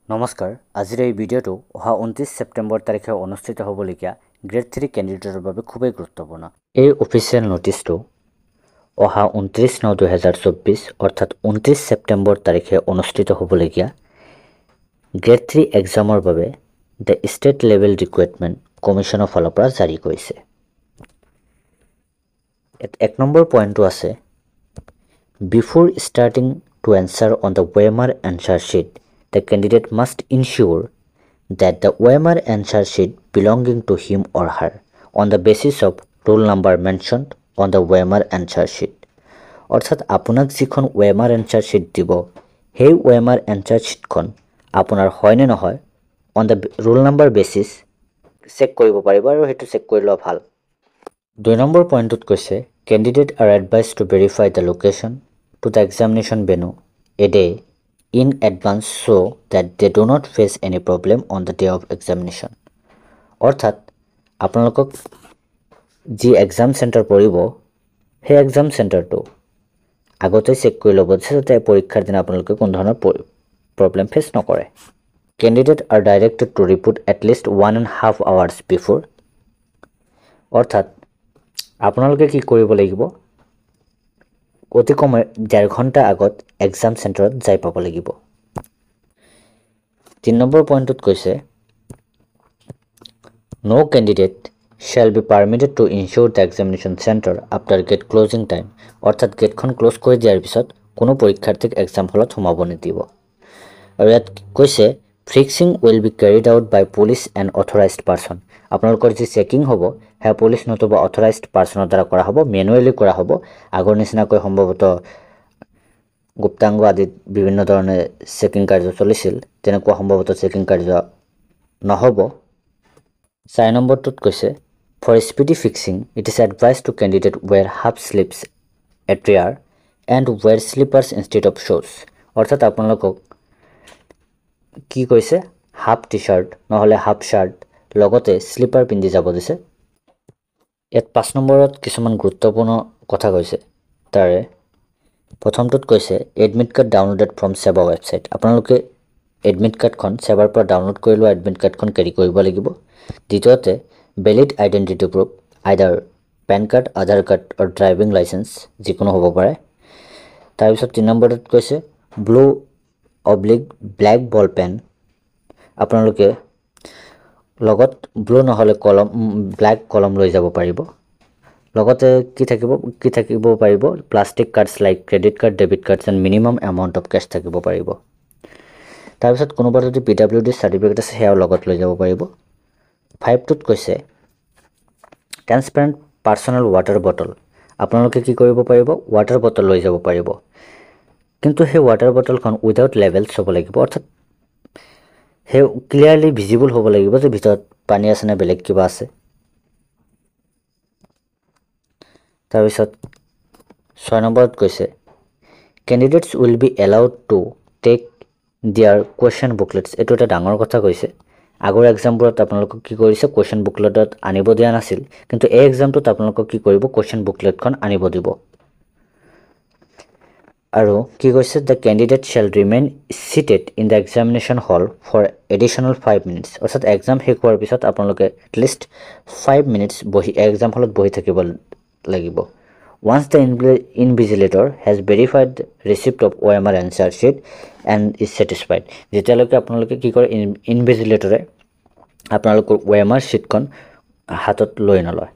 নমস্কাৰ আজিৰ এই ভিডিঅ'টো অহা 29 ছেপ্টেম্বৰ তাৰিখে অনুষ্ঠিত হ'বলগীয়া গ্ৰেড 3 কেণ্ডিডেটৰ বাবে খুবেই গুৰুত্বপূৰ্ণ। এই অফিচিয়েল নোটিছটো অহা 29/9/2024 অৰ্থাৎ 29 ছেপ্টেম্বৰ তাৰিখে অনুষ্ঠিত হ'বলগীয়া গ্ৰেড 3 এক্সামৰ বাবে দ্য ষ্টেট লেভেল ৰিক্ৰুইটমেণ্ট কমিশ্যনৰ ফালৰ পৰা জাৰি কৰিছে। এক নম্বৰ পইণ্টটো আছে before starting to answer on the OMR answer sheet the candidate must ensure that the OMR answer sheet belonging to him or her on the basis of roll number mentioned on the OMR answer sheet. অৰ্থাৎ আপোনাক যিখন OMR answer sheet দিব সেই OMR answer sheetখন আপোনাৰ হয় নে নহয় on the roll number basis check কৰিব পাৰিব আৰু সেইটো চেক কৰি লোৱা ভাল। 2 নম্বৰ পইণ্টত কৈছে candidate are advised to verify the location to the examination venue a day in advance so that they do not face any problem on the day of examination. অৰ্থাৎ আপোনালোকক যি এক্সাম চেণ্টাৰ পৰিব সেই exam চেণ্টাৰটো আগতে check কৰি ল'ব যাতে পৰীক্ষাৰ দিনা আপোনালোকে কোনো ধৰণৰ প্ৰব্লেম ফেচ নকৰে। Candidate are directed to report at least 1.5 hours before. অৰ্থাৎ আপোনালোকে কি কৰিব লাগিব অতি কমে 1.5 ঘণ্টা আগত এক্সাম চেণ্টাৰত যাই পাব লাগিব। 3 নম্বৰ পইণ্টত কৈছে no candidate shall be permitted to ensure the examination centre after gate closing time. অৰ্থাৎ গেটখন ক্ল'জ কৰি দিয়াৰ পিছত কোনো পৰীক্ষাৰ্থীক এক্সাম হলত সোমাব নিদিব। আৰু ইয়াত কৈছে frisking will be carried out by police and authorised person. আপোনালোকৰ যি চেকিং হ'ব সেয়া পুলিচ নতুবা অথৰাইজড পাৰ্চনৰ দ্বাৰা কৰা হ'ব, মেনুৱেলি কৰা হ'ব। আগৰ নিচিনাকৈ সম্ভৱতঃ গুপ্তাংগ আদিত বিভিন্ন ধৰণে চেকিং কাৰ্য চলিছিল তেনেকুৱা সম্ভৱতঃ চেকিং কাৰ্য নহ'ব। 4 নম্বৰটোত কৈছে for speedy fixing it is advised to candidate wear half sleeves attire and wear slippers instead of শ্বুজ। অৰ্থাৎ আপোনালোকক কি কৈছে হাফ টি চাৰ্ট নহ'লে হাফ চাৰ্ট লগতে স্লিপাৰ পিন্ধি যাব দিছে। ইয়াত 5 নম্বৰত কিছুমান গুৰুত্বপূৰ্ণ কথা কৈছে। তাৰে প্ৰথমটোত কৈছে এডমিট কাৰ্ড ডাউনলোডেড ফ্ৰম সেৱা ৱেবছাইট। আপোনালোকে এডমিট কাৰ্ডখন সেৱাৰ পৰা ডাউনলোড কৰি লোৱা এডমিট কাৰ্ডখন কেৰি কৰিব লাগিব। দ্বিতীয়তে valid identity proof either PAN card Aadhaar card আৰু ড্ৰাইভিং লাইচেঞ্চ যিকোনো হ'ব পাৰে। তাৰপিছত 3 নম্বৰত কৈছে blue oblique black ball pen. আপোনালোকে লগত ব্লু নহ'লে কলম ব্লেক কলম লৈ যাব পাৰিব। লগতে কি থাকিব পাৰিব plastic cards like credit card debit cards and minimum amount of cash থাকিব পাৰিব। তাৰপিছত কোনোবা যদি PWD চাৰ্টিফিকেট আছে সেয়াও লগত লৈ যাব পাৰিব। 5টোত কৈছে ট্ৰেন্সপাৰেণ্ট পাৰ্চনেল ৱাটাৰ বটল। আপোনালোকে কি কৰিব পাৰিব ৱাটাৰ বটল লৈ যাব পাৰিব, কিন্তু সেই ৱাটাৰ বটলখন উইদাউট লেবেলছ হ'ব লাগিব। অৰ্থাৎ সেই ক্লিয়াৰলি ভিজিবল হ'ব লাগিব যে ভিতৰত পানী আছে নে বেলেগ কিবা আছে। তাৰপিছত 6 নম্বৰত কৈছে candidates will be allowed to take দিয়াৰ কুৱেশ্যন বুকলেটছ। এইটো এটা ডাঙৰ কথা কৈছে। আগৰ এক্সামবোৰত আপোনালোকক কি কৰিছে কুৱেশ্যন বুকলেটত আনিব দিয়া নাছিল, কিন্তু এই এক্সামটোত আপোনালোকক কি কৰিব কুৱেশ্যন বুকলেটখন আনিব দিব। আৰু কি কৈছে the candidate shall remain seated in the examination hall for additional 5 minutes। অৰ্থাৎ এক্সাম শেষ হোৱাৰ পিছত আপোনালোকে এটলিষ্ট 5 minutes বহি এক্সাম হলত বহি থাকিব লাগিব। Once the invigilator has verified receipt of OMR answer sheet and is satisfied. যেতিয়ালৈকে আপোনালোকে কি কৰে ইনভিজিলেটৰে আপোনালোকৰ OMR শ্বীটখন হাতত লৈ নলয়।